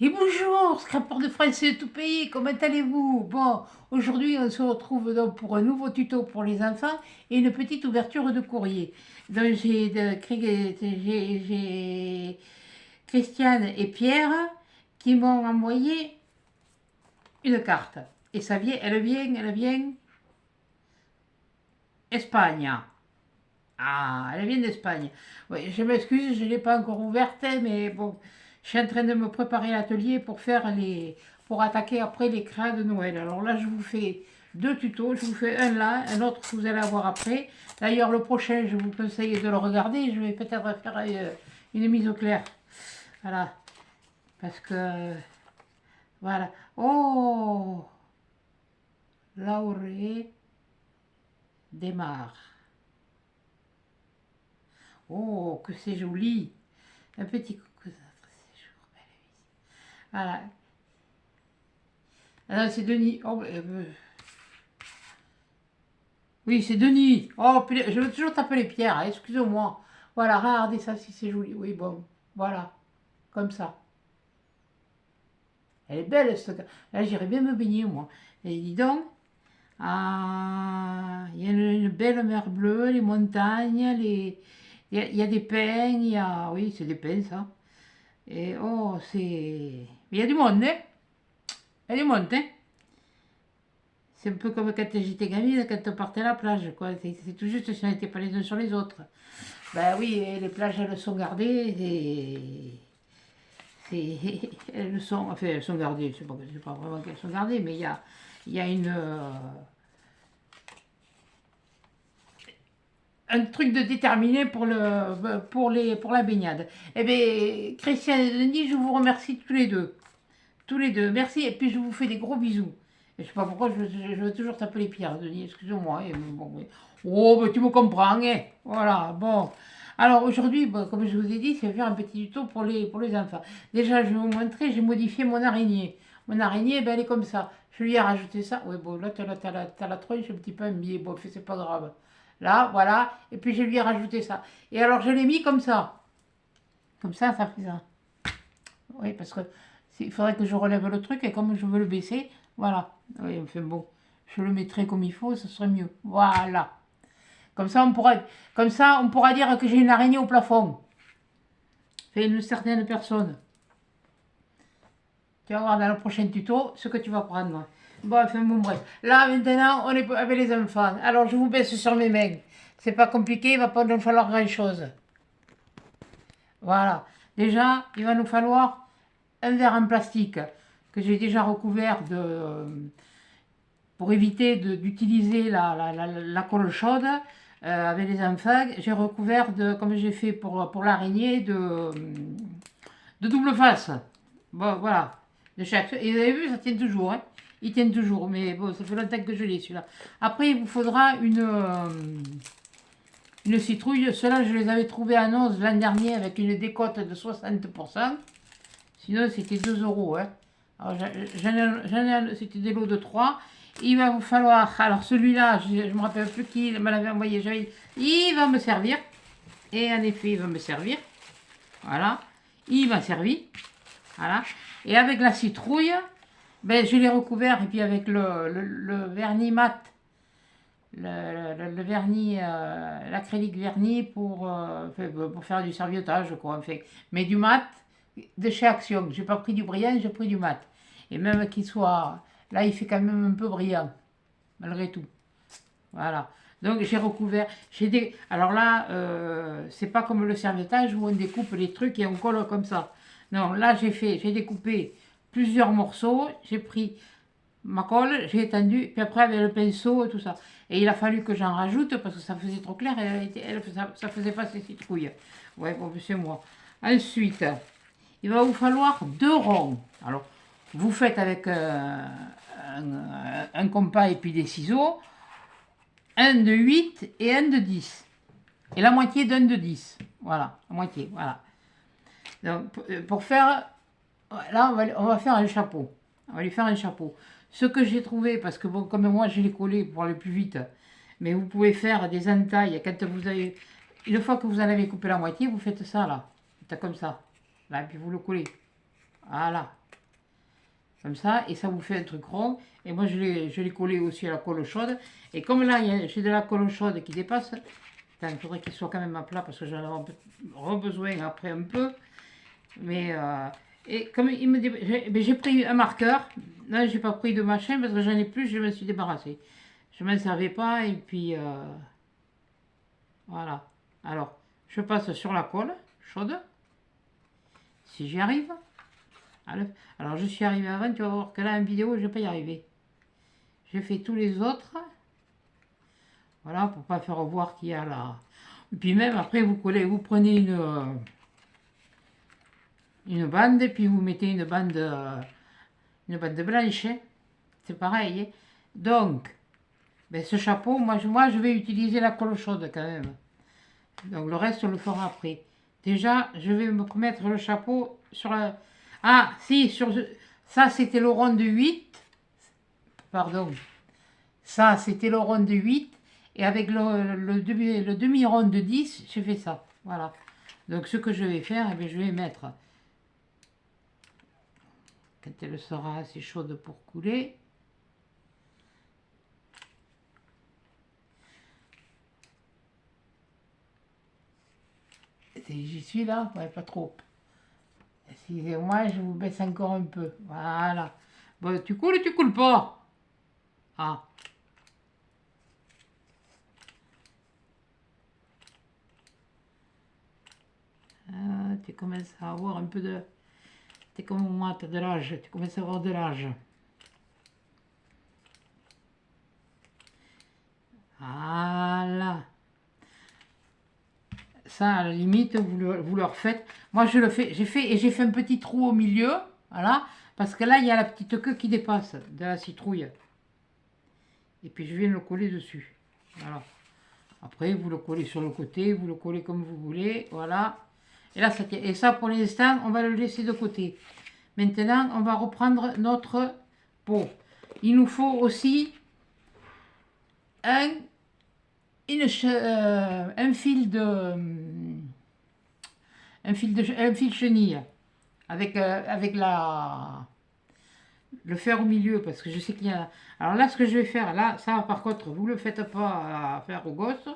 Et bonjour, scrapeur de français de tout pays, comment allez-vous? Bon, aujourd'hui on se retrouve donc pour un nouveau tuto pour les enfants et une petite ouverture de courrier. Donc j'ai Christiane et Pierre qui m'ont envoyé une carte. Et ça vient, elle vient Espagne. Ah, elle vient d'Espagne. Oui, je m'excuse, je ne l'ai pas encore ouverte, mais bon, je suis en train de me préparer l'atelier pour attaquer après les crayons de Noël. Alors là, je vous fais deux tutos. Je vous fais un là, un autre que vous allez avoir après. D'ailleurs, le prochain, je vous conseille de le regarder. Je vais peut-être faire une mise au clair. Voilà, parce que voilà. Oh, Laurée démarre. Oh, que c'est joli. Un petit coucou de notre séjour. Voilà. Ah non, c'est Denis. Oh, oui, c'est Denis. Oh, je veux toujours t'appeler Pierre, hein, excusez-moi. Voilà, regardez ça si c'est joli. Oui, bon, voilà, comme ça. Elle est belle, cette. Là, j'irais bien me baigner, moi. Et dis donc, ah, il y a une belle mer bleue, les montagnes, il y a des pins, il y a. Oui, c'est des pins, ça. Et oh, c'est. Il y a du monde, hein? Il y a du monde, hein? C'est un peu comme quand j'étais gamine, quand on partait à la plage, quoi. C'est tout juste si on n'était pas les uns sur les autres. Ben oui, et les plages, elles sont gardées. Elles sont, enfin, elles sont gardées. C'est pas vraiment qu'elles sont gardées, mais il y a un truc de déterminé pour la baignade. Eh bien, Christian et Denis, je vous remercie tous les deux. Tous les deux. Merci. Et puis, je vous fais des gros bisous. Et je sais pas pourquoi je veux toujours t'appeler Pierre, Denis. Excuse-moi. Bon, oui. Oh, ben, tu me comprends, hein. Voilà. Bon. Alors, aujourd'hui, bon, comme je vous ai dit, c'est faire un petit tuto pour les enfants. Déjà, je vais vous montrer, j'ai modifié mon araignée. Mon araignée, ben, elle est comme ça. Je lui ai rajouté ça. Oui, bon, là, t'as la tronche un petit peu embillée. Bon, c'est pas grave. Là, voilà. Et puis, je lui ai rajouté ça. Et alors, je l'ai mis comme ça. Comme ça fait ça. Oui, parce que il faudrait que je relève le truc et comme je veux le baisser, voilà. Oui, enfin bon, je le mettrai comme il faut, ce serait mieux. Voilà. Comme ça, on pourra dire que j'ai une araignée au plafond. Fait une certaine personne. Tu vas voir dans le prochain tuto ce que tu vas prendre. Bon, enfin bon, bref. Là, maintenant, on est avec les enfants. Alors, je vous baisse sur mes mains. C'est pas compliqué, il va pas nous falloir grand-chose. Voilà. Déjà, il va nous falloir un verre en plastique que j'ai déjà recouvert pour éviter d'utiliser la colle chaude avec les enfants. J'ai recouvert comme j'ai fait pour l'araignée, de double face. Bon, voilà. De chaque. Et vous avez vu, ça tient toujours. Hein. Il tient toujours. Mais bon, ça fait longtemps que je l'ai celui-là. Après, il vous faudra une citrouille. Ceux-là, je les avais trouvés à Noz l'an dernier avec une décote de 60%. Sinon, c'était 2 euros. Hein. Alors, c'était des lots de 3. Il va vous falloir. Alors, celui-là, je ne me rappelle plus qui me l'avait envoyé. Il va me servir. Et en effet, il va me servir. Voilà. Il m'a servi. Voilà. Et avec la citrouille, ben, je l'ai recouvert. Et puis, avec le vernis mat, le vernis, l'acrylique vernis pour faire du serviettage, quoi. Enfin, mais du mat de chez Action. J'ai pas pris du brillant, j'ai pris du mat. Et même qu'il soit. Là, il fait quand même un peu brillant, malgré tout. Voilà. Donc, j'ai recouvert. Alors là, c'est pas comme le serviettage où on découpe les trucs et on colle comme ça. Non, là, j'ai découpé plusieurs morceaux. J'ai pris ma colle, j'ai étendu, puis après avec le pinceau et tout ça. Et il a fallu que j'en rajoute parce que ça faisait trop clair et ça faisait pas ses citrouilles. Ouais, bon, c'est moi. Ensuite, il va vous falloir 2 ronds. Alors, vous faites avec un compas et puis des ciseaux, un de 8 et un de 10. Et la moitié d'un de 10. Voilà, la moitié, voilà. Donc, pour faire, là, on va faire un chapeau. On va lui faire un chapeau. Ce que j'ai trouvé, parce que bon, comme moi, je l'ai collé pour aller plus vite, mais vous pouvez faire des entailles. Quand vous avez, une fois que vous en avez coupé la moitié, vous faites ça, là. C'est comme ça. Là, et puis vous le collez. Voilà. comme ça, et ça vous fait un truc rond. Et moi, je l'ai collé aussi à la colle chaude. Et comme là, j'ai de la colle chaude qui dépasse, il faudrait qu'il soit quand même à plat parce que j'en ai besoin après un peu. Mais, et comme il me dit, j'ai pris un marqueur. Là, j'ai pas pris de machin parce que j'en ai plus, je me suis débarrassé. Je m'en servais pas et puis voilà. Alors, je passe sur la colle chaude, si j'y arrive. Alors, je suis arrivé avant, tu vas voir que là, en vidéo, je vais pas y arriver. J'ai fait tous les autres. Voilà, pour pas faire voir qu'il y a là. Et puis même, après, vous prenez une bande, et puis vous mettez une bande blanche. Hein. C'est pareil. Hein. Donc, ben, ce chapeau, moi, je vais utiliser la colle chaude quand même. Donc, le reste, on le fera après. Déjà, je vais me mettre le chapeau sur la... Ah, si, ça, c'était le rond de 8. Pardon. Ça, c'était le rond de 8. Et avec le demi-rond de 10, j'ai fait ça. Voilà. Donc, ce que je vais faire, eh bien, je vais mettre, quand elle sera assez chaude pour couler, j'y suis là, ouais, pas trop. Excusez-moi, je vous baisse encore un peu. Voilà. Bon, tu coules ou tu coules pas? Ah. Tu commences à avoir un peu de... T'es comme moi, tu as de l'âge. Tu commences à avoir de l'âge. Voilà. Ça, à la limite, vous leur faites. Moi, je le fais. J'ai fait un petit trou au milieu. Voilà. Parce que là, il y a la petite queue qui dépasse de la citrouille. Et puis, je viens le coller dessus. Voilà. Après, vous le collez sur le côté. Vous le collez comme vous voulez. Voilà. Et là, ça tient. Et ça, pour l'instant, on va le laisser de côté. Maintenant, on va reprendre notre pot. Il nous faut aussi un fil de un fil chenille avec le fer au milieu parce que je sais qu'il y a. Alors là, ce que je vais faire là, ça par contre, vous le faites pas à faire aux gosses,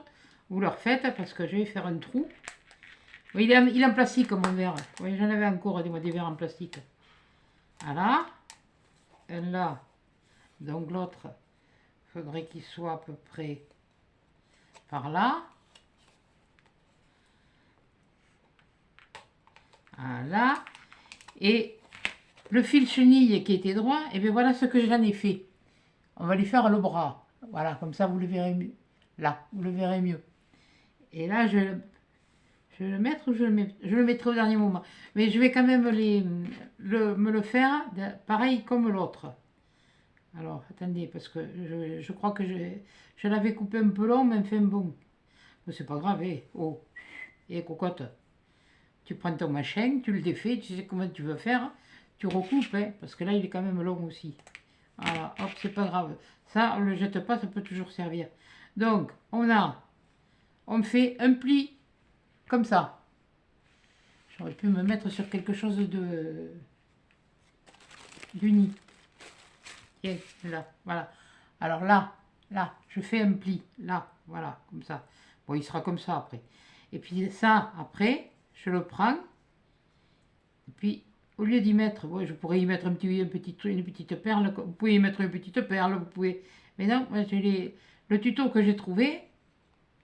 vous le refaites parce que je vais faire un trou. Oui, il est en plastique mon verre. Oui, j'en avais encore des verres en plastique. Voilà. Et là, donc l'autre, il faudrait qu'il soit à peu près par là. Voilà. Et le fil chenille qui était droit, et bien voilà ce que j'en ai fait. On va lui faire le bras. Voilà, comme ça vous le verrez mieux. Là, vous le verrez mieux. Et là, je vais le mettre ou je le mettrai au dernier moment. Mais je vais quand même me le faire pareil comme l'autre. Alors, attendez, parce que je crois que je l'avais coupé un peu long, mais enfin bon. C'est pas grave, eh. Oh, et cocotte. Tu prends ton machin, tu le défais, tu sais comment tu veux faire, tu recoupes, hein, parce que là, il est quand même long aussi. Voilà, hop, c'est pas grave. Ça, on le jette pas, ça peut toujours servir. Donc, on fait un pli comme ça. J'aurais pu me mettre sur quelque chose d'uni. Tiens, là, voilà. Alors là, je fais un pli, là, voilà, comme ça. Bon, il sera comme ça après. Et puis ça, après, je le prends. Et puis, au lieu d'y mettre, bon, je pourrais y mettre une petite perle. Vous pouvez y mettre une petite perle, vous pouvez... Mais non, moi, le tuto que j'ai trouvé,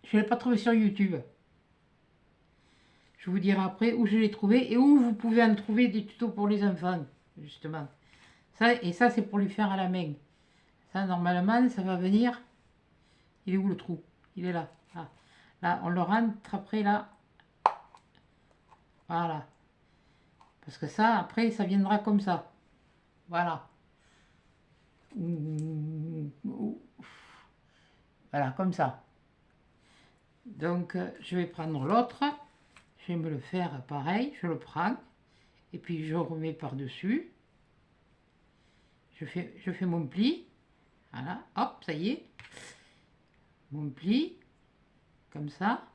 je ne l'ai pas trouvé sur YouTube. Je vous dirai après où je l'ai trouvé et où vous pouvez en trouver des tutos pour les enfants, justement. Et ça, c'est pour lui faire à la main. Ça, normalement, ça va venir. Il est où le trou? Il est là. Ah. Là, on le rentre après, là. Voilà. Parce que ça, après, ça viendra comme ça. Voilà. Voilà, comme ça. Donc, je vais prendre l'autre. Je vais me le faire pareil. Je le prends. Et puis, je remets par-dessus. Je fais mon pli. Voilà. Hop, ça y est. Mon pli. Comme ça.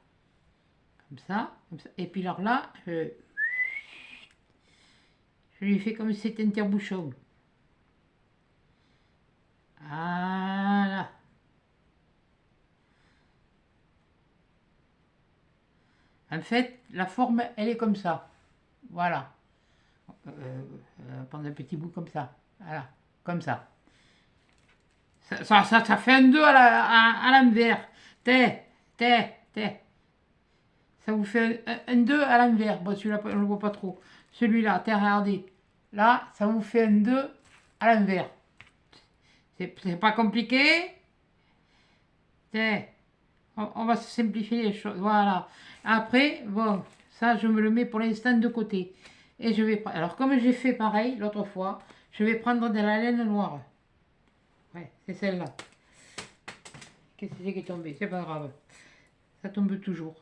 Comme ça. Comme ça. Et puis, alors là, je lui fais comme si c'était un tire-bouchon. Voilà. En fait, la forme, elle est comme ça. Voilà. Prendre un petit bout comme ça. Voilà. Comme ça. Ça fait un 2 à l'envers. T'es, t'es. Ça vous fait un 2 à l'envers. Bon, celui-là, on ne le voit pas trop. Celui-là, regardez. Là, ça vous fait un 2 à l'envers. C'est pas compliqué. T'es. On va se simplifier les choses. Voilà. Après, bon, ça, je me le mets pour l'instant de côté. Et je vais prendre. Alors, comme j'ai fait pareil l'autre fois, je vais prendre de la laine noire. Ouais, c'est celle-là. Qu'est-ce que c'est qui est tombé? C'est pas grave. Ça tombe toujours.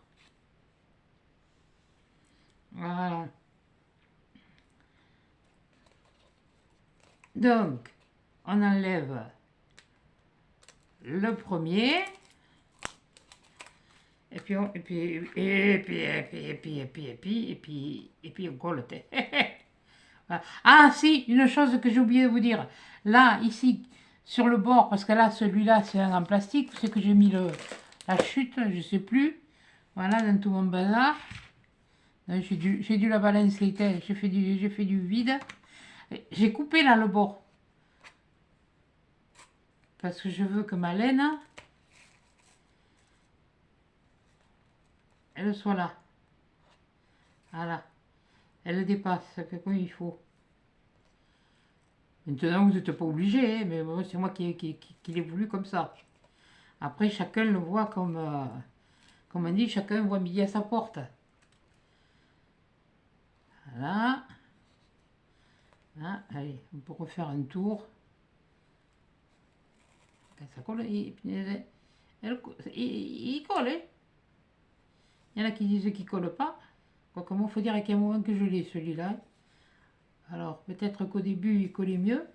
Voilà. Donc, on enlève le premier. Et puis on colle. Voilà. Ah si, une chose que j'ai oublié de vous dire. Là, ici, sur le bord, parce que là, celui-là, c'est un en plastique, c'est que j'ai mis la chute, je sais plus. Voilà, dans tout mon bazar. J'ai dû la balancer, j'ai fait du vide. J'ai coupé là le bord. Parce que je veux que ma laine, elle soit là. Voilà. Elle dépasse, comme il faut. Maintenant, vous n'êtes pas obligé, mais c'est moi qui l'ai voulu comme ça. Après, chacun le voit comme on dit, chacun voit midi à sa porte. Voilà. Ah, allez, on peut refaire un tour. Quand ça colle, il colle. Hein. Il y en a qui disent qu'il ne colle pas. Comment il faut dire qu'il y a un moment que je l'ai celui-là. Alors, peut-être qu'au début, il collait mieux.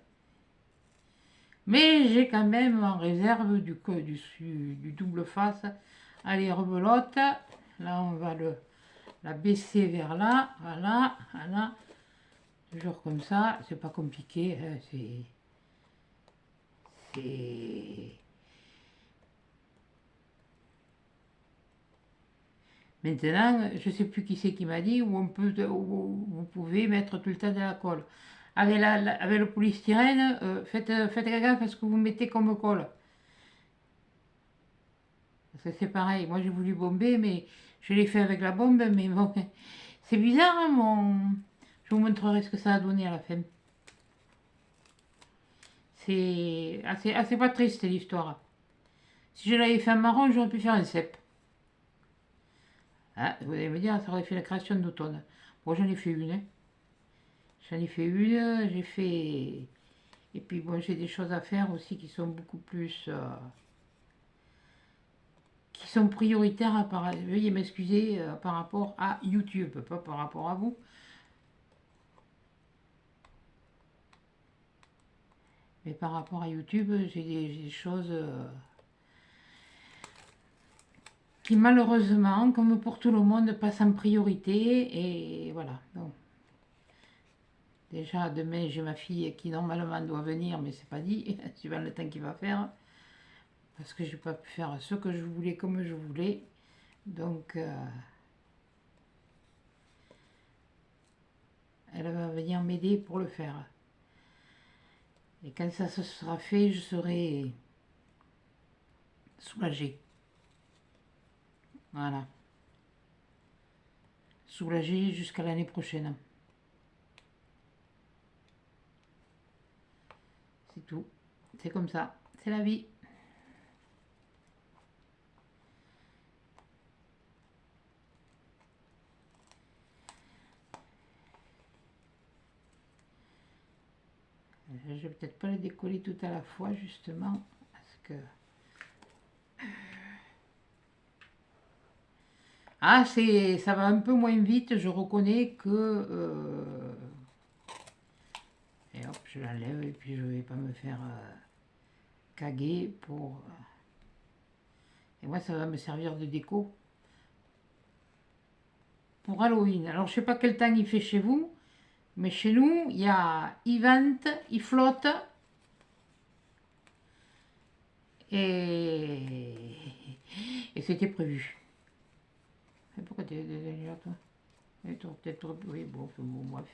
Mais j'ai quand même en réserve du double face. Allez, rebelote. Là, on va la baisser vers là. Voilà, voilà. Toujours comme ça. C'est pas compliqué. Hein, c'est... Maintenant, je ne sais plus qui c'est qui m'a dit où vous pouvez mettre tout le temps de la colle. Avec le polystyrène, faites gaffe à ce que vous mettez comme colle. C'est pareil. Moi, j'ai voulu bomber, mais je l'ai fait avec la bombe. Mais bon, c'est bizarre, hein, je vous montrerai ce que ça a donné à la fin. C'est assez pas triste l'histoire. Si je l'avais fait en marron, j'aurais pu faire un cep. Ah, vous allez me dire, ça aurait fait la création d'automne. Bon, j'en ai fait une. Hein. J'en ai fait une, j'ai fait... Et puis bon, j'ai des choses à faire aussi qui sont beaucoup plus... qui sont prioritaires, veuillez m'excuser, par rapport à YouTube, pas par rapport à vous. Mais par rapport à YouTube, j'ai des choses qui malheureusement, comme pour tout le monde, passent en priorité. Et voilà. Donc, déjà, demain, j'ai ma fille qui normalement doit venir, mais c'est pas dit, suivant le temps qu'il va faire. Parce que j'ai pas pu faire ce que je voulais comme je voulais. Donc, elle va venir m'aider pour le faire. Et quand ça se sera fait, je serai soulagée. Voilà. Soulagée jusqu'à l'année prochaine. C'est tout. C'est comme ça. C'est la vie. Je vais peut-être pas les décoller tout à la fois, justement, parce que... Ah, ça va un peu moins vite, je reconnais que... Et hop, je l'enlève et puis je vais pas me faire caguer pour... Et moi, ça va me servir de déco pour Halloween. Alors, je sais pas quel temps il fait chez vous, mais chez nous, il y a Event, il flotte. Et, et c'était prévu. Et pourquoi tu es là, toi? Peut-être, oui, bon, bref.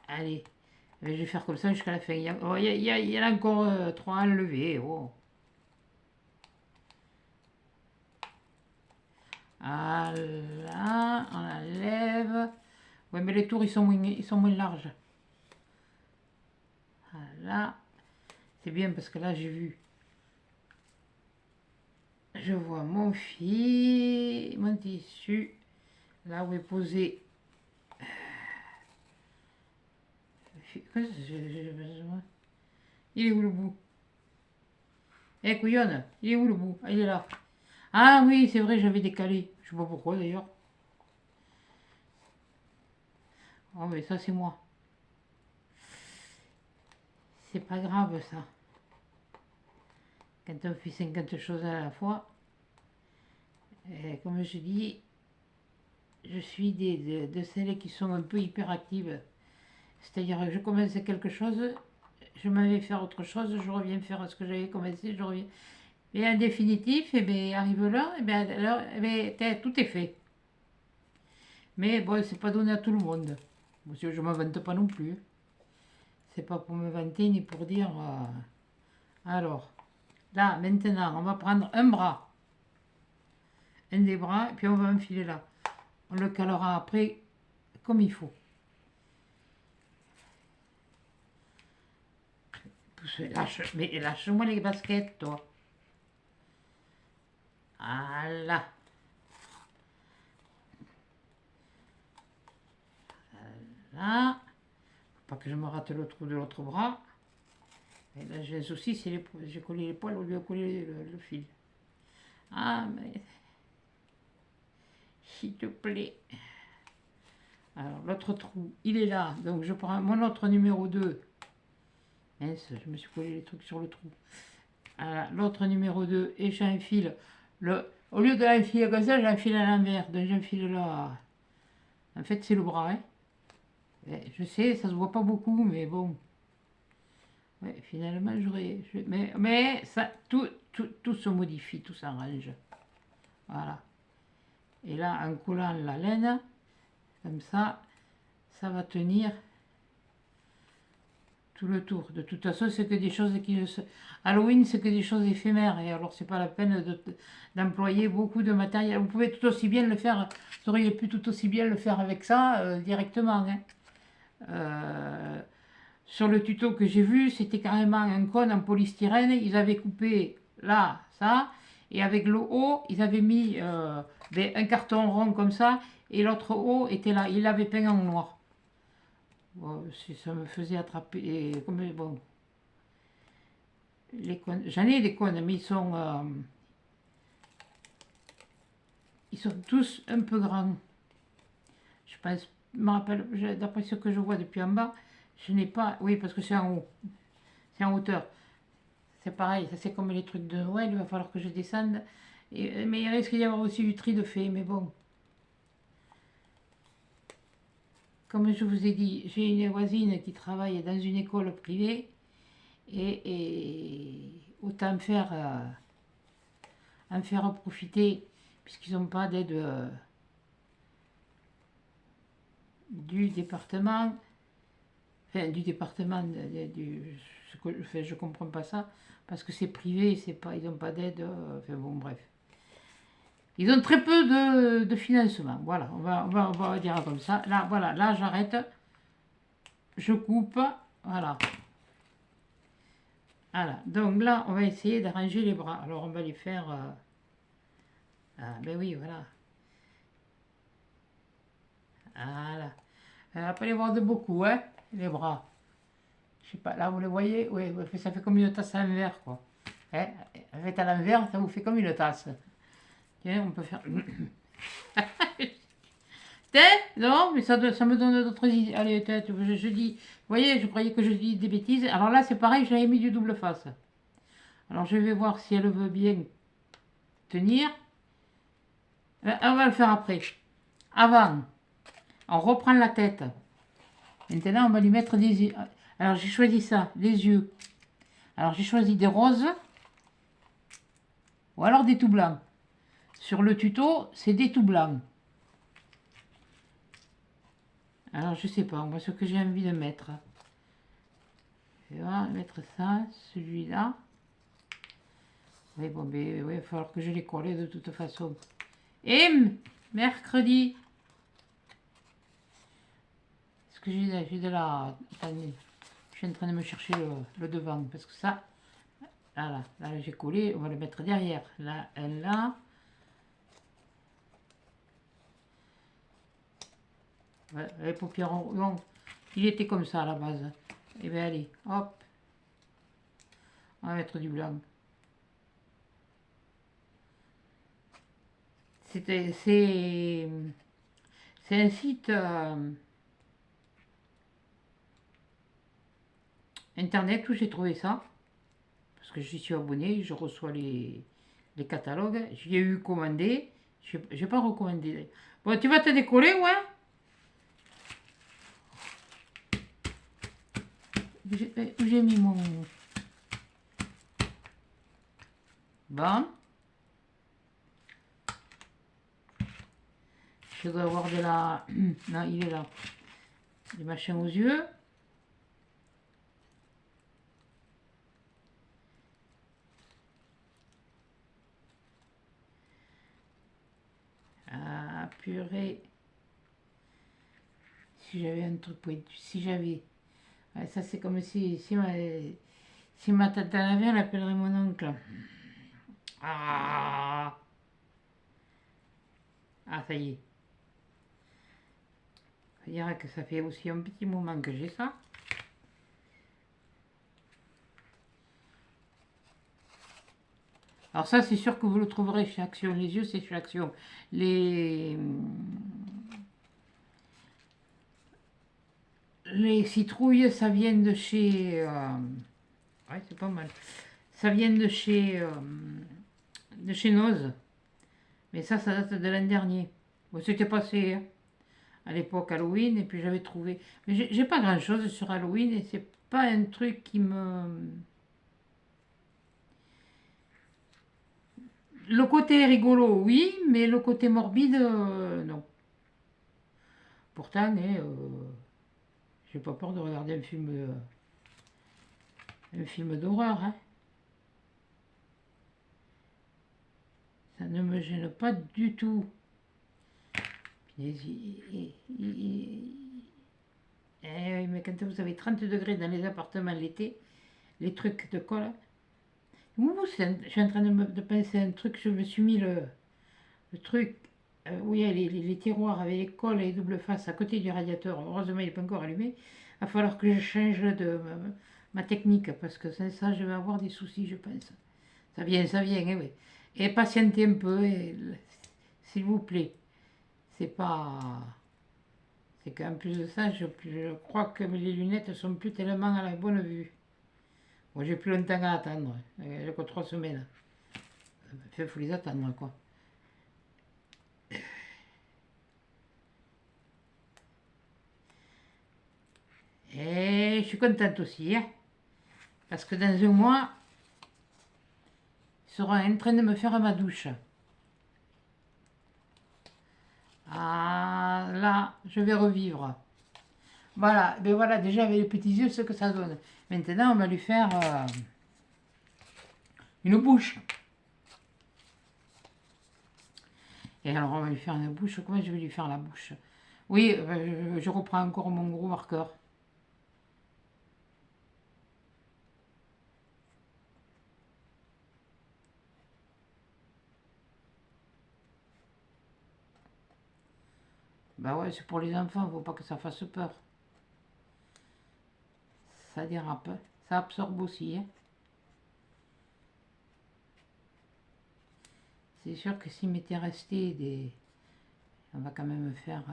Allez, je vais faire comme ça jusqu'à la fin. Il y en a encore 3 à enlever. Oh. Ah là, on enlève. Ouais, mais les tours, ils sont moins larges. Voilà. C'est bien parce que là, j'ai vu. Je vois mon fil, mon tissu. Là où est posé. Il est où le bout? Eh, couillonne, il est où le bout? Ah, il est là. Ah oui, c'est vrai, j'avais décalé. Je sais pas pourquoi d'ailleurs. Oh, mais ça, c'est moi. C'est pas grave, ça. Quand on fait 50 choses à la fois, comme je dis, je suis de celles qui sont un peu hyperactives. C'est-à-dire que je commence quelque chose, je m'en vais faire autre chose, je reviens faire ce que j'avais commencé, je reviens. Et en définitif, eh bien, arrive là, eh bien, alors, eh bien, tout est fait. Mais bon, c'est pas donné à tout le monde. Monsieur, je ne me vante pas non plus. C'est pas pour me vanter ni pour dire. Alors, là, maintenant, on va prendre un bras. Un des bras, et puis on va enfiler là. On le calera après comme il faut. Mais lâche-moi les baskets, toi. Voilà. Là. Faut pas que je me rate le trou de l'autre bras. Et là, j'ai un souci, c'est j'ai collé les poils au lieu de coller le fil. Ah, mais... S'il te plaît. Alors, l'autre trou, il est là. Donc, je prends mon autre numéro 2. Mince, je me suis collé les trucs sur le trou. L'autre numéro 2, et j'enfile. Au lieu de l'enfiler comme ça, j'enfile à l'envers. Donc, j'enfile là. En fait, c'est le bras. Hein. Je sais, ça se voit pas beaucoup, mais bon. Ouais, finalement, j'aurais... Mais ça, tout se modifie, tout s'arrange. Voilà. Et là, en collant la laine, comme ça va tenir tout le tour. De toute façon, c'est que des choses qui... Halloween, c'est que des choses éphémères. Et alors, c'est pas la peine d'employer beaucoup de matériel. Vous pouvez tout aussi bien le faire... Vous auriez pu tout aussi bien le faire avec ça directement. Hein. Sur le tuto que j'ai vu, c'était carrément un cône en polystyrène. Ils avaient coupé là, ça. Et avec le haut, ils avaient mis un carton rond comme ça. Et l'autre haut était là. Ils l'avaient peint en noir. Bon, si ça me faisait attraper. Et, bon. J'en ai des cônes, mais ils sont tous un peu grands. Je pense, je me rappelle, d'après ce que je vois depuis en bas, je n'ai pas. Oui, parce que c'est en haut. C'est en hauteur. C'est pareil, ça c'est comme les trucs de Noël, il va falloir que je descende. Mais il risque d'y avoir aussi du tri de fait, mais bon. Comme je vous ai dit, j'ai une voisine qui travaille dans une école privée et autant en faire profiter, puisqu'ils n'ont pas d'aide du département, enfin du département, je comprends pas ça, parce que c'est privé, ils n'ont pas d'aide, enfin bon bref. Ils ont très peu de financement, voilà, on va dire comme ça. Là, voilà, là j'arrête, je coupe, voilà. Voilà, donc là on va essayer d'arranger les bras. Alors on va les faire, ben oui, voilà. Voilà. On va pas les voir de beaucoup, hein, les bras. Je sais pas, là vous les voyez, oui, ça fait comme une tasse à l'envers, quoi. Hein, en fait, à l'envers, ça vous fait comme une tasse. Tiens, on peut faire... Non, mais ça me donne d'autres idées. Allez, tête, je dis... Vous voyez, je croyais que je dis des bêtises. Alors là, c'est pareil, j'avais mis du double face. Alors je vais voir si elle veut bien tenir. On va le faire après. Avant, on reprend la tête. Maintenant, on va lui mettre des yeux. Alors j'ai choisi ça, des yeux. Alors j'ai choisi des roses. Ou alors des tout blancs. Sur le tuto, c'est des tout blancs. Alors, je sais pas, moi, ce que j'ai envie de mettre. Je vais mettre ça, celui-là. Oui, bon, mais oui, il va falloir que je les colle de toute façon. Et mercredi. Est-ce que j'ai de la... Attendez, je suis en train de me chercher le devant. Parce que ça, là j'ai collé, on va le mettre derrière. Là, là. Ouais, les paupières, non, il était comme ça à la base. Et bien allez, hop. On va mettre du blanc. C'est un site internet où j'ai trouvé ça. Parce que j'y suis abonné, je reçois les catalogues. J'y ai eu commandé. J'ai pas recommandé. Bon, tu vas te décoller, ouais? Où j'ai mis mon... Bon. Je dois avoir de la... Non, il est là. Des machins aux yeux. Ah, purée. Si j'avais un truc pointu, si j'avais... Ouais, ça, c'est comme si ma tante en avait, elle appellerait mon oncle. Ah, ah, ça y est. Ça dirait que ça fait aussi un petit moment que j'ai ça. Alors ça, c'est sûr que vous le trouverez chez Action. Les yeux, c'est chez Action. Les citrouilles, ça vient de chez... ouais, c'est pas mal. Ça vient de chez Noz. Mais ça date de l'an dernier. Bon, c'était passé hein, à l'époque Halloween, et puis j'avais trouvé... Mais j'ai pas grand-chose sur Halloween, et c'est pas un truc qui me... Le côté rigolo, oui, mais le côté morbide, non. Pourtant, j'ai pas peur de regarder un film d'horreur. Hein. Ça ne me gêne pas du tout. Mais quand vous avez 30 degrés dans les appartements l'été, les trucs de colle. Ouh, je suis en train de penser à un truc, je me suis mis le truc où il y a les tiroirs avec les colles et les doubles faces à côté du radiateur. Heureusement, il n'est pas encore allumé. Il va falloir que je change de ma technique parce que sans ça, je vais avoir des soucis, je pense. Ça vient, hein, oui. Et patientez un peu, s'il vous plaît. C'est pas. C'est qu'en plus de ça, je crois que les lunettes sont plus tellement à la bonne vue. Moi, j'ai plus longtemps à attendre. J'ai que 3 semaines. Il faut les attendre, quoi. Et je suis contente aussi, hein, parce que dans un mois, ils seront en train de me faire ma douche. Ah, là, je vais revivre. Voilà, ben voilà, déjà avec les petits yeux, ce que ça donne. Maintenant, on va lui faire une bouche. Et alors, on va lui faire une bouche. Comment je vais lui faire la bouche? Oui, je reprends encore mon gros marqueur. Bah ouais, c'est pour les enfants, faut pas que ça fasse peur. Ça dérape, ça absorbe aussi. Hein. C'est sûr que s'il m'était resté des... On va quand même faire...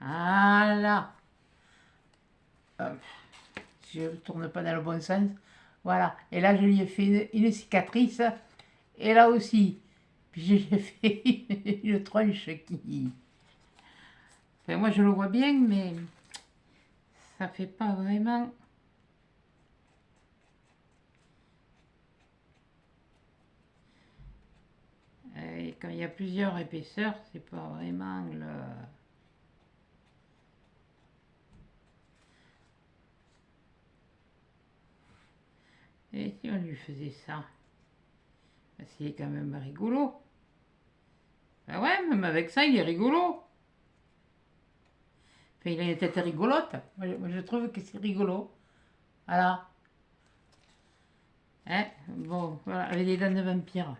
Voilà. Hop. Je ne tourne pas dans le bon sens. Voilà. Et là, je lui ai fait une cicatrice. Et là aussi. Puis j'ai fait une tranche qui... Enfin, moi je le vois bien, mais ça fait pas vraiment... Et quand il y a plusieurs épaisseurs, c'est pas vraiment le... Et si on lui faisait ça, c'est quand même rigolo. Ben ouais, même avec ça, il est rigolo. Enfin, il a une tête rigolote. Moi, je trouve que c'est rigolo. Voilà. Hein, bon, voilà, avec des dents de vampire.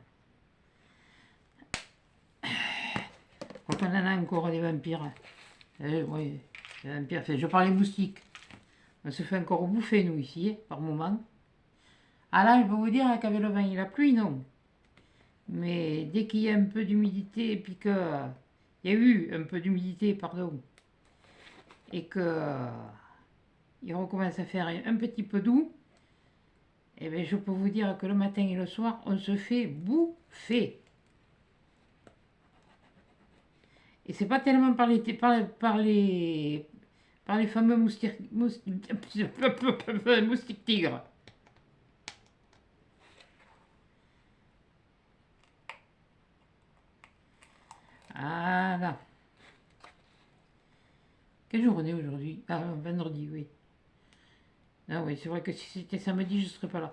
Quand on en a encore des vampires. Oui, des vampires. Enfin, je parlais moustiques. On se fait encore bouffer, nous, ici, par moment. Ah là, je peux vous dire qu'avec le vent et la pluie, non. Mais dès qu'il y a un peu d'humidité, et puis que... Il y a eu un peu d'humidité, pardon, et que... il recommence à faire un petit peu doux, et bien je peux vous dire que le matin et le soir, on se fait bouffer. Et c'est pas tellement par les fameux moustiques tigres. Voilà. Quel jour on est aujourd'hui? Ah, vendredi, oui. Ah oui, c'est vrai que si c'était samedi, je ne serais pas là.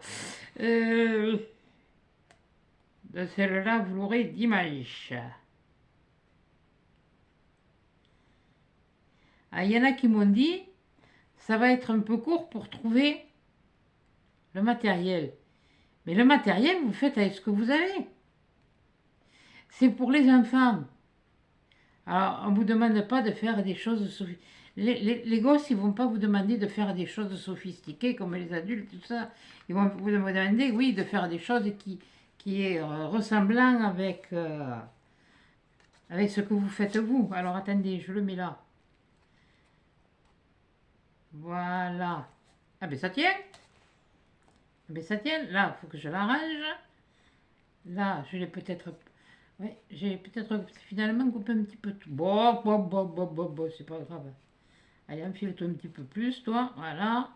De celle-là, vous l'aurez dimanche. Ah, il y en a qui m'ont dit, ça va être un peu court pour trouver le matériel. Mais le matériel, vous faites avec ce que vous avez. C'est pour les enfants. Alors, on ne vous demande pas de faire des choses sophistiquées. Les gosses, ils ne vont pas vous demander de faire des choses sophistiquées comme les adultes, tout ça. Ils vont vous demander, oui, de faire des choses qui est ressemblant avec ce que vous faites vous. Alors, attendez, je le mets là. Voilà. Ah ben ça tient. Ah ben ça tient. Là, il faut que je l'arrange. Là, je l'ai peut-être... Oui, j'ai peut-être finalement coupé un petit peu tout. Bon, c'est pas grave. Allez, enfile-toi un petit peu plus, toi. Voilà.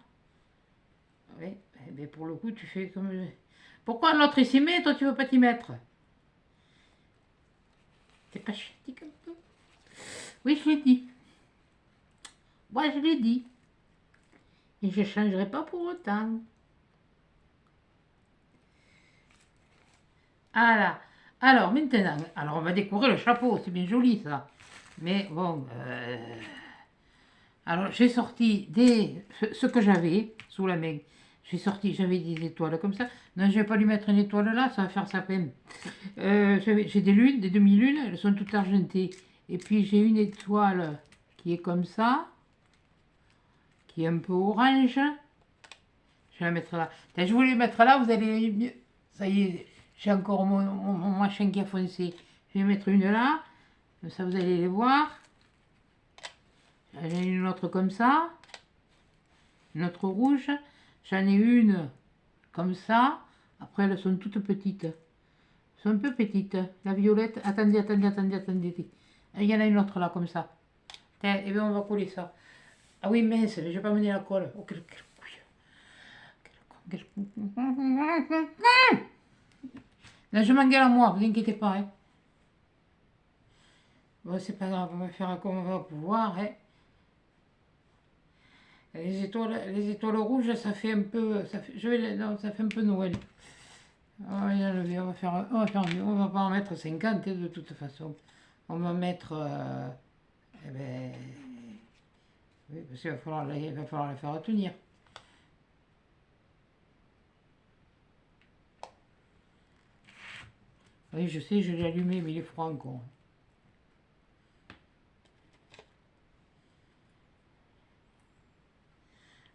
Oui, eh bien, pour le coup, tu fais comme... Pourquoi l'autre il s'y met et toi tu veux pas t'y mettre? T'es pas ch'ti comme ça? Oui, je l'ai dit. Moi, je l'ai dit. Et je ne changerai pas pour autant. Voilà. Alors, maintenant, alors on va découvrir le chapeau. C'est bien joli, ça. Mais bon... Alors, j'ai sorti ce que j'avais sous la main. J'avais des étoiles comme ça. Non, je vais pas lui mettre une étoile là, ça va faire sa peine. J'ai des lunes, des demi-lunes, elles sont toutes argentées. Et puis j'ai une étoile qui est comme ça, qui est un peu orange. Je vais la mettre là. Je voulais mettre là, vous allez mieux. Ça y est, j'ai encore mon machin qui a foncé. Je vais mettre une là, comme ça vous allez les voir. J'en ai une autre comme ça, une autre rouge. J'en ai une comme ça. Après, elles sont toutes petites. Elles sont un peu petites. La violette, attendez. Il y en a une autre là, comme ça. Et bien, on va coller ça. Ah oui, mince, je vais pas mener la colle. Oh, non, je m'engueule à moi, vous inquiétez pas. Hein. Bon, c'est pas grave, on va faire comme on va pouvoir. Hein. Les étoiles rouges, ça fait un peu... non, ça fait un peu Noël. On va y enlever, on va faire mieux. On va pas en mettre 50 de toute façon. On va mettre... eh ben, oui, parce qu'il va falloir la faire tenir. Oui, je sais, je l'ai allumé, mais il est froid encore.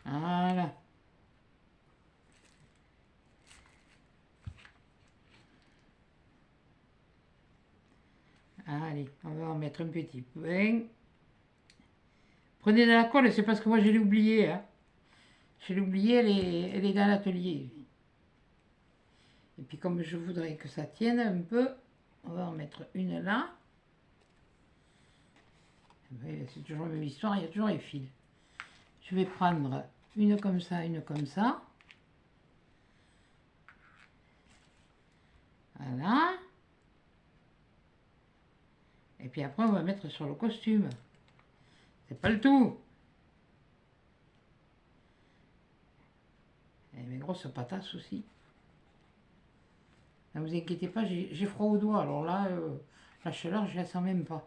Voilà. Allez, on va en mettre un petit peu. Prenez de la colle, c'est parce que moi je l'ai oublié. Hein. Je l'ai oublié, elle est dans l'atelier. Et puis comme je voudrais que ça tienne un peu, On va en mettre une là. C'est toujours la même histoire, il y a toujours les fils. Je vais prendre une comme ça, une comme ça. Voilà. Et puis après, on va mettre sur le costume. C'est pas le tout. Et mes grosses patates aussi. Ne vous inquiétez pas, j'ai froid aux doigts. Alors là, la chaleur, je la sens même pas.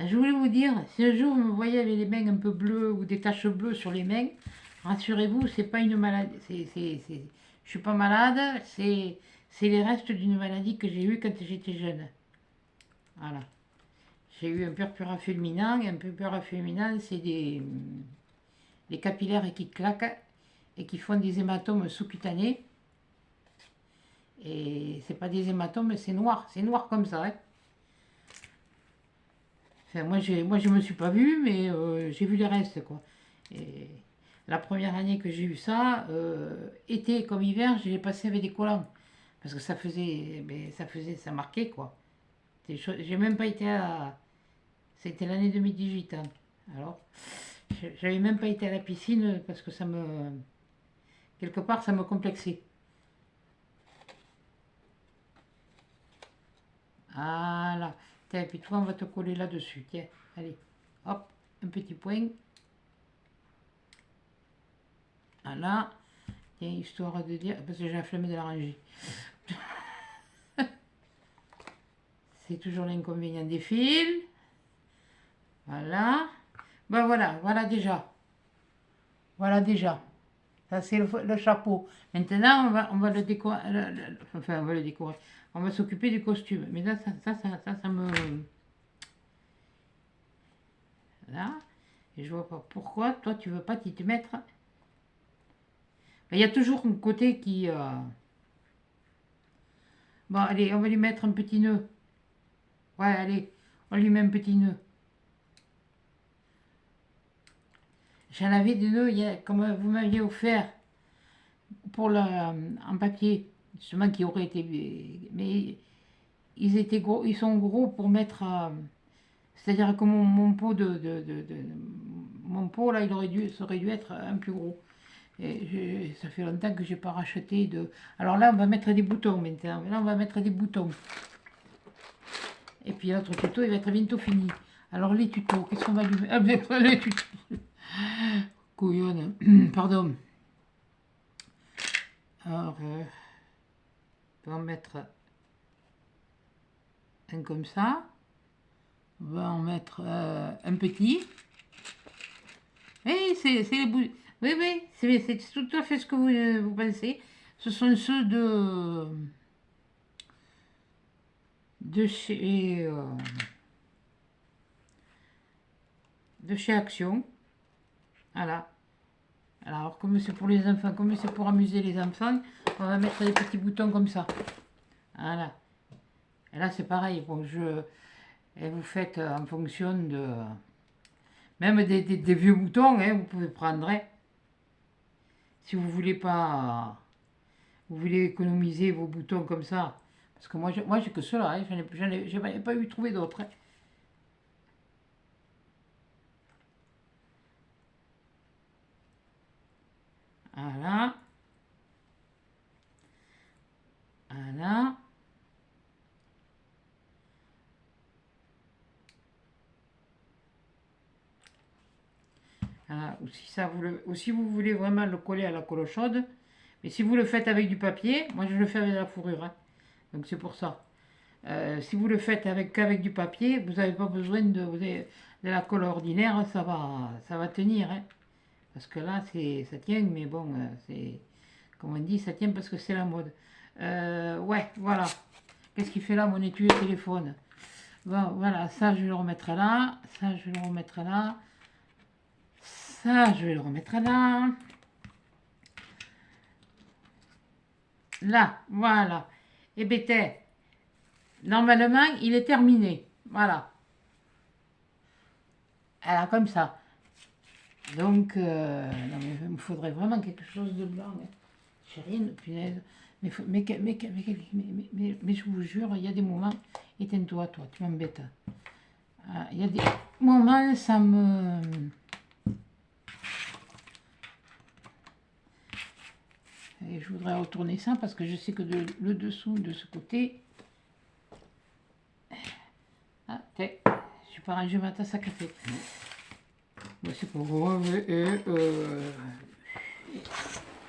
Je voulais vous dire, si un jour vous me voyez avec les mains un peu bleues ou des taches bleues sur les mains, rassurez-vous, c'est pas une maladie. Je suis pas malade, c'est les restes d'une maladie que j'ai eue quand j'étais jeune. Voilà. J'ai eu un purpura fulminant. Un purpura fulminant, c'est des capillaires qui claquent et qui font des hématomes sous-cutanés. Et c'est pas des hématomes, c'est noir comme ça. Hein. Enfin, moi, je me suis pas vue, mais j'ai vu les restes, quoi. Et la première année que j'ai eu ça, été comme hiver, j'ai passé avec des collants. Parce que ça marquait, quoi. J'ai même pas été à... C'était l'année 2018, hein. Alors, j'avais même pas été à la piscine parce que quelque part, ça me complexait. Voilà. Tiens, et puis toi, on va te coller là-dessus. Tiens, allez. Hop, un petit point. Voilà. Tiens, histoire de dire... Parce que j'ai la flemme de la ranger. C'est toujours l'inconvénient des fils. Voilà. Ben voilà déjà. Voilà déjà. Ça, c'est le chapeau. Maintenant, on va le décorer. Enfin, on va le décorer. On va s'occuper du costume. Mais là, ça me... Là. Et je vois pas pourquoi, toi, tu veux pas t'y te mettre. Il y a toujours un côté qui... Bon, allez, on va lui mettre un petit nœud. Ouais, allez, on lui met un petit nœud. J'en avais des nœuds, comme vous m'aviez offert, en papier, justement, qui auraient été... Mais ils étaient gros, ils sont gros pour mettre... c'est-à-dire que mon pot mon pot, là, ça aurait dû être un plus gros. Et ça fait longtemps que j'ai pas racheté de... Alors là, on va mettre des boutons maintenant. Là, on va mettre des boutons. Et puis l'autre tuto, il va être bientôt fini. Alors les tutos, qu'est-ce qu'on va lui mettre? Ah, les tutos. Couillonne. Pardon. Alors, on va en mettre un comme ça. On va en mettre un petit. Et c'est les bouts. Oui, c'est tout à fait ce que vous pensez. Ce sont ceux de chez Action. Voilà. Alors, comme c'est pour les enfants, comme c'est pour amuser les enfants, on va mettre des petits boutons comme ça. Voilà. Et là, c'est pareil. Bon, et vous faites en fonction de... Même des vieux boutons, hein, vous pouvez prendre. Hein. Si vous voulez pas... Vous voulez économiser vos boutons comme ça. Parce que moi, j'ai que cela. Hein, j'en ai pas eu trouvé d'autres. Hein. Voilà. Voilà. Voilà. Ou si vous voulez vraiment le coller à la colle chaude, mais si vous le faites avec du papier, moi je le fais avec de la fourrure. Hein. Donc c'est pour ça. Si vous le faites qu'avec du papier, vous n'avez pas besoin de la colle ordinaire, ça va tenir. Hein. Parce que là, ça tient, mais bon, c'est comme on dit, ça tient parce que c'est la mode. Ouais, voilà. Qu'est-ce qu'il fait là, mon étui de téléphone? Bon, voilà, ça, je vais le remettre là. Ça, je vais le remettre là. Ça, je vais le remettre là. Là, voilà. Et bien, normalement, il est terminé. Voilà. Alors, comme ça. Donc, non, mais il me faudrait vraiment quelque chose de blanc. Hein. J'ai rien, punaise. Mais je vous jure, il y a des moments, éteins-toi, toi, tu m'embêtes. Ah, il y a des moments, ça me... Et je voudrais retourner ça parce que je sais que le dessous de ce côté... Ah, tiens, je suis pas rangé ma tasse à café. Bon, c'est pas grave.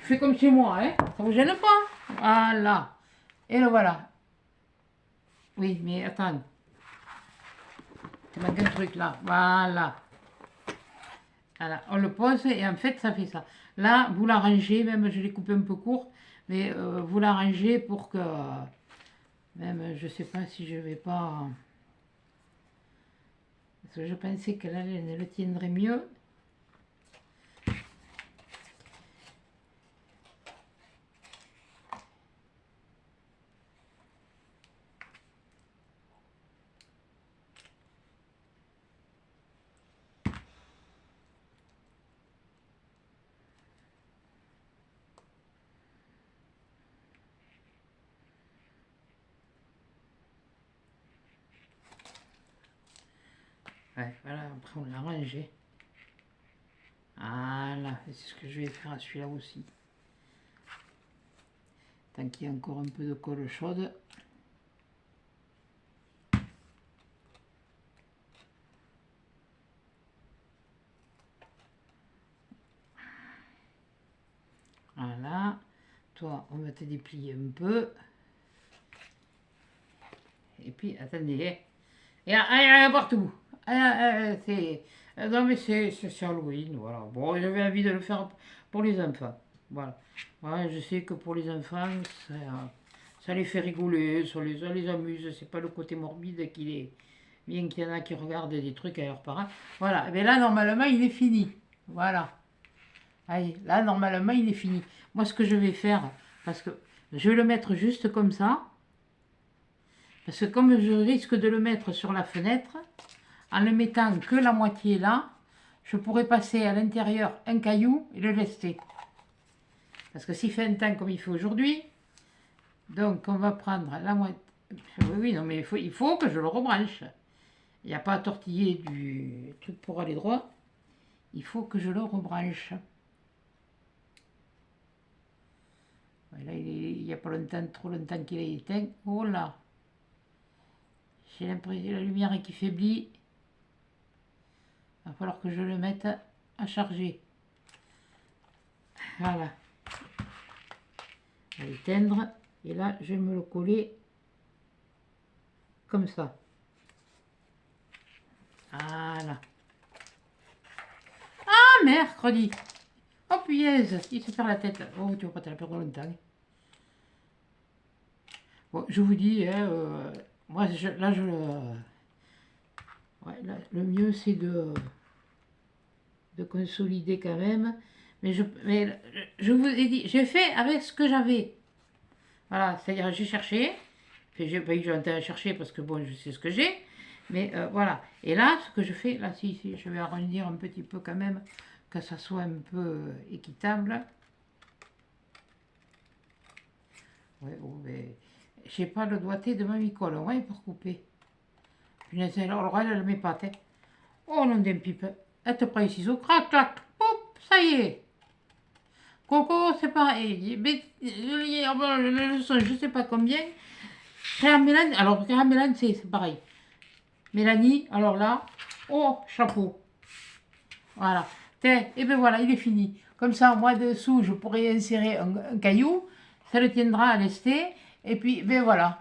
Je fais comme chez moi, hein. Ça vous gêne pas? Voilà. Et le voilà. Oui, mais attends. Il manque un truc là. Voilà. Voilà. On le pose et en fait, ça fait ça. Là, vous l'arrangez, même je l'ai coupé un peu court, mais vous l'arrangez pour que... Même, je sais pas si je vais pas... Parce que je pensais que là, elle le tiendrait mieux. Ouais, voilà, après on l'a rangé. Voilà, c'est ce que je vais faire à celui-là aussi. Tant qu'il y a encore un peu de colle chaude. Voilà. Toi, on va te déplier un peu. Et puis, attendez. Hein. Et partout. Non, mais c'est Halloween, voilà. Bon, j'avais envie de le faire pour les enfants. Voilà. Ouais, je sais que pour les enfants, ça les fait rigoler, ça les amuse. C'est pas le côté morbide qu'il est. Bien qu'il y en a qui regardent des trucs à leurs parents. Voilà. Mais là, normalement, il est fini. Voilà. Allez, là, normalement, il est fini. Moi, ce que je vais faire, parce que je vais le mettre juste comme ça. Parce que comme je risque de le mettre sur la fenêtre, en ne mettant que la moitié là, je pourrais passer à l'intérieur un caillou et le laisser. Parce que s'il fait un temps comme il fait aujourd'hui, donc on va prendre la moitié. Oui, non, mais il faut que je le rebranche. Il n'y a pas à tortiller du truc pour aller droit. Il faut que je le rebranche. Là, il n'y a pas longtemps, trop longtemps qu'il est éteint. Oh là! J'ai l'impression la lumière qui faiblit. Il va falloir que je le mette à charger. Voilà. On va l'éteindre. Et là, je vais me le coller comme ça. Voilà. Ah, mercredi. Oh, punaise, il se perd la tête. Oh, tu vas pas te la perdre longtemps. Bon, je vous dis, hein, moi, là, ouais, là, le mieux, c'est de consolider quand même. Mais je vous ai dit, j'ai fait avec ce que j'avais. Voilà, c'est-à-dire j'ai cherché. J'ai pas eu que j'ai chercher parce que bon, je sais ce que j'ai. Mais voilà. Et là, ce que je fais, là, si, je vais arrondir un petit peu quand même, que ça soit un peu équitable. Ouais, oh, mais j'ai pas le doigté de ma micole, ouais, pour couper. Punaise, alors elle ne met pas, hein. Oh, non d'un pipe. Elle te prend les ciseaux, crac, clac, hop, ça y est. Coco, c'est pareil. Mais, le son, je sais pas combien. Claire Mélanie, alors Claire Mélanie, c'est pareil. Mélanie, alors là, oh, chapeau. Voilà. Et ben voilà, il est fini. Comme ça, moi dessous, je pourrais insérer un caillou. Ça le tiendra à lester. Et puis, ben voilà.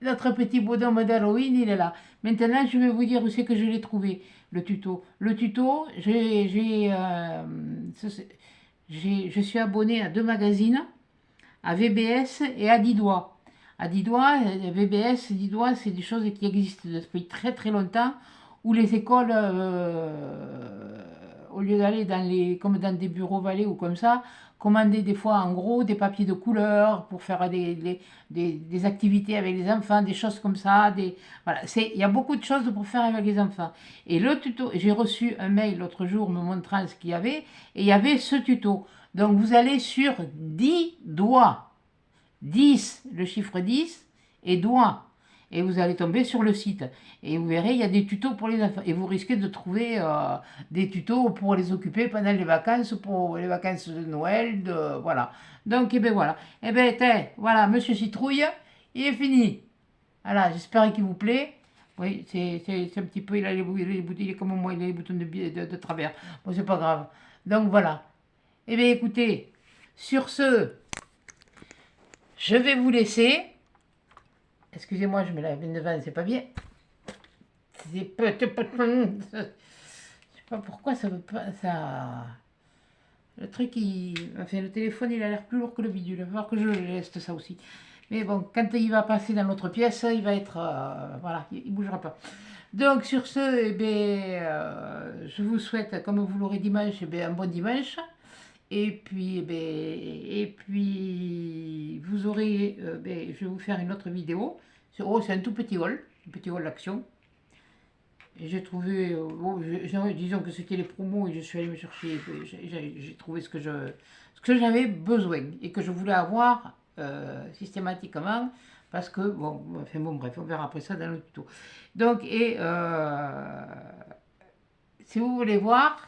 Notre petit bonhomme d'Halloween, il est là. Maintenant, je vais vous dire où c'est que je l'ai trouvé, le tuto. Le tuto, je suis abonné à 2 magazines, à VBS et à 10 doigts. À 10 doigts, VBS, 10 doigts, c'est des choses qui existent depuis très très longtemps, où les écoles au lieu d'aller comme dans des bureaux Vallée ou comme ça, commander des fois en gros des papiers de couleur pour faire des activités avec les enfants, des choses comme ça. Voilà, il y a beaucoup de choses pour faire avec les enfants. Et le tuto, j'ai reçu un mail l'autre jour me montrant ce qu'il y avait, et il y avait ce tuto. Donc vous allez sur 10 doigts, 10, le chiffre 10, et doigts. Et vous allez tomber sur le site. Et vous verrez, il y a des tutos pour les enfants. Et vous risquez de trouver des tutos pour les occuper pendant les vacances, pour les vacances de Noël, voilà. Donc, et ben voilà. Et ben, voilà, Monsieur Citrouille, il est fini. Voilà, j'espère qu'il vous plaît. Oui, c'est un petit peu, il a les boutons, il est comme moi, il a les boutons de travers. Bon, c'est pas grave. Donc, voilà. Eh bien, écoutez, sur ce, je vais vous laisser. Excusez-moi, je mets la veine devant, c'est pas bien. Je sais pas pourquoi ça veut pas. Ça. Le truc, enfin, le téléphone, il a l'air plus lourd que le bidule. Il va falloir que je le laisse ça aussi. Mais bon, quand il va passer dans l'autre pièce, il va être. Voilà, il bougera pas. Donc, sur ce, eh bien, je vous souhaite, comme vous l'aurez dimanche, eh bien, un bon dimanche. Et puis, vous aurez, je vais vous faire une autre vidéo. C'est un tout petit haul d'action. Et j'ai trouvé, disons que c'était les promos et je suis allée me chercher, j'ai trouvé ce que j'avais besoin et que je voulais avoir systématiquement parce que, bref, on verra après ça dans le tuto. Donc, si vous voulez voir,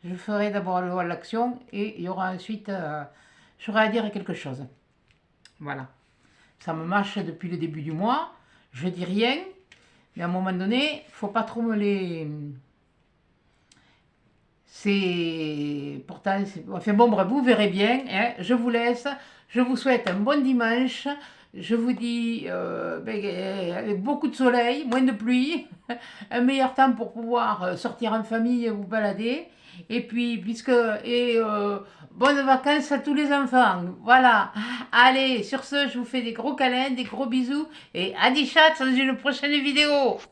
je ferai d'abord le haul d'action et il y aura ensuite, j'aurai à dire quelque chose. Voilà. Ça me marche depuis le début du mois, je dis rien, mais à un moment donné, il ne faut pas trop me les... Pourtant, enfin bon, bref, vous verrez bien, hein, je vous laisse, je vous souhaite un bon dimanche, je vous dis avec beaucoup de soleil, moins de pluie, un meilleur temps pour pouvoir sortir en famille et vous balader. Et puis, bonnes vacances à tous les enfants. Voilà. Allez, sur ce, je vous fais des gros câlins, des gros bisous et à 10 chats dans une prochaine vidéo.